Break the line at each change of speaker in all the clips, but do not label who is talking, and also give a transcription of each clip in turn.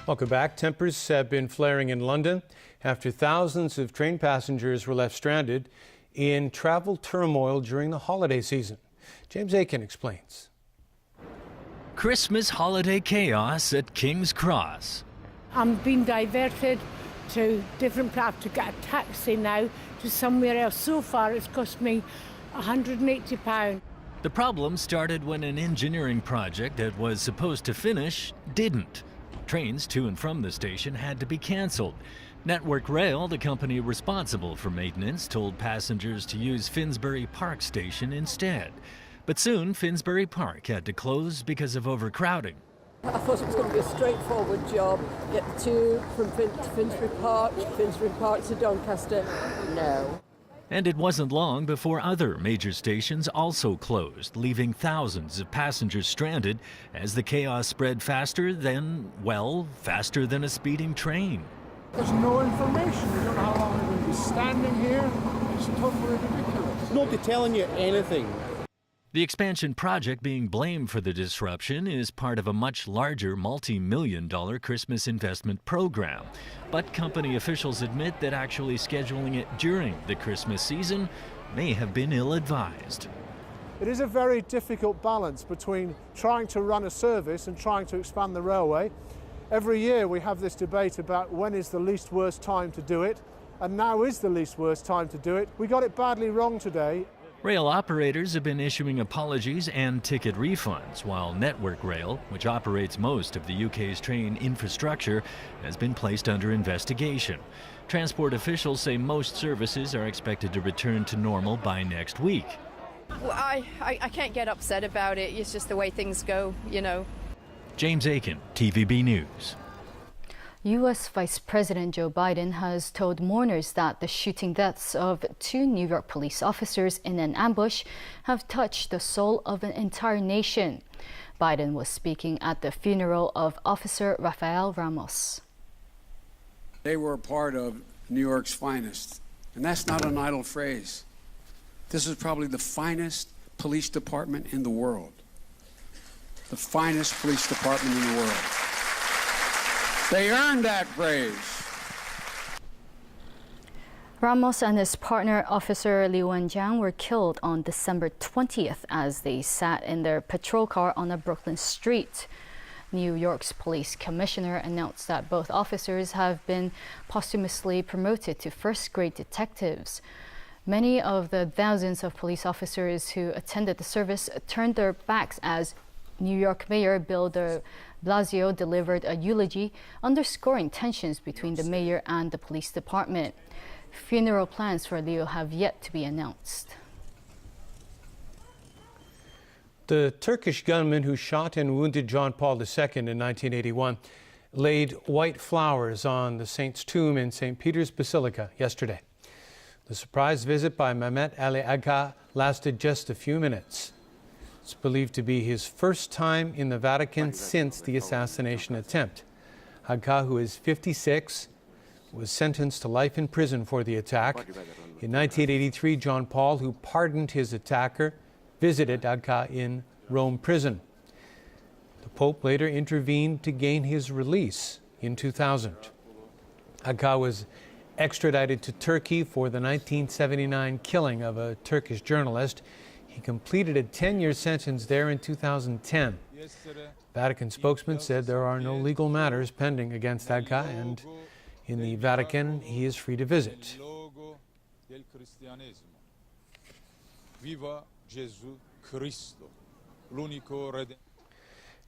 Welcome back. Tempers have been flaring in London after thousands of train passengers were left stranded in travel turmoil during the holiday season. James Aiken explains.
Christmas holiday chaos at King's Cross.
I'm being diverted to different, I have to get a taxi now to somewhere else. So far it's cost me £180.
The problem started when an engineering project that was supposed to finish didn't. Trains to and from the station had to be cancelled. Network Rail, the company responsible for maintenance, told passengers to use Finsbury Park Station instead. But soon, Finsbury Park had to close because of overcrowding.
I thought it was going to be a straightforward job. Get the tube from Finsbury Park to Doncaster. No.
And it wasn't long before other major stations also closed, leaving thousands of passengers stranded as the chaos spread faster than a speeding train.
There's no information. We don't know how long we're going to be standing here. It's totally ridiculous.
Nobody telling you anything.
The expansion project being blamed for the disruption is part of a much larger multi-million-dollar Christmas investment program. But company officials admit that actually scheduling it during the Christmas season may have been ill-advised.
It is a very difficult balance between trying to run a service and trying to expand the railway. Every year we have this debate about when is the least worst time to do it, and now is the least worst time to do it. We got it badly wrong today.
Rail operators have been issuing apologies and ticket refunds, while Network Rail, which operates most of the UK's train infrastructure, has been placed under investigation. Transport officials say most services are expected to return to normal by next week.
Well, I can't get upset about it. It's just the way things go, you know.
James Aiken, TVB News.
U.S. Vice President Joe Biden has told mourners that the shooting deaths of 2 New York police officers in an ambush have touched the soul of an entire nation. Biden was speaking at the funeral of Officer Rafael Ramos.
They were a part of New York's finest, and that's not an idle phrase. This is probably the finest police department in the world. The finest police department in the world. They earned that praise.
Ramos and his partner, Officer Leung, were killed on December 20th as they sat in their patrol car on a Brooklyn street. New York's police commissioner announced that both officers have been posthumously promoted to first-grade detectives. Many of the thousands of police officers who attended the service turned their backs as New York Mayor Bill de Blasio delivered a eulogy underscoring tensions between the mayor and the police department. Funeral plans for Leo have yet to be announced.
The Turkish gunman who shot and wounded John Paul II in 1981 laid white flowers on the saint's tomb in St. Peter's Basilica yesterday. The surprise visit by Mehmet Ali Agha lasted just a few minutes. It's believed to be his first time in the Vatican since the assassination attempt. Agha, who is 56, was sentenced to life in prison for the attack. In 1983, John Paul, who pardoned his attacker, visited Agha in Rome prison. The Pope later intervened to gain his release in 2000. Agha was extradited to Turkey for the 1979 killing of a Turkish journalist. He completed a 10-year sentence there in 2010. Vatican spokesman said there are no legal matters pending against Agha, and in the Vatican, he is free to visit.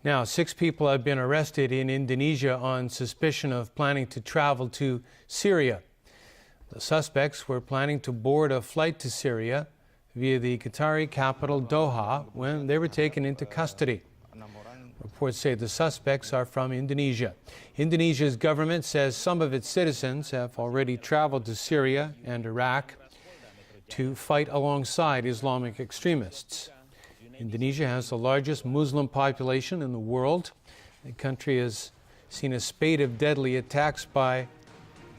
Now, 6 people have been arrested in Indonesia on suspicion of planning to travel to Syria. The suspects were planning to board a flight to Syria via the Qatari capital Doha when they were taken into custody. Reports say the suspects are from Indonesia. Indonesia's government says some of its citizens have already traveled to Syria and Iraq to fight alongside Islamic extremists. Indonesia has the largest Muslim population in the world. The country has seen a spate of deadly attacks by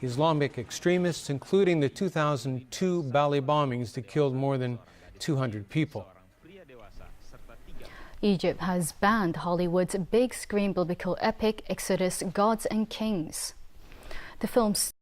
Islamic extremists, including the 2002 Bali bombings that killed more than 200 people.
Egypt has banned Hollywood's big screen biblical epic Exodus: Gods and Kings. The film's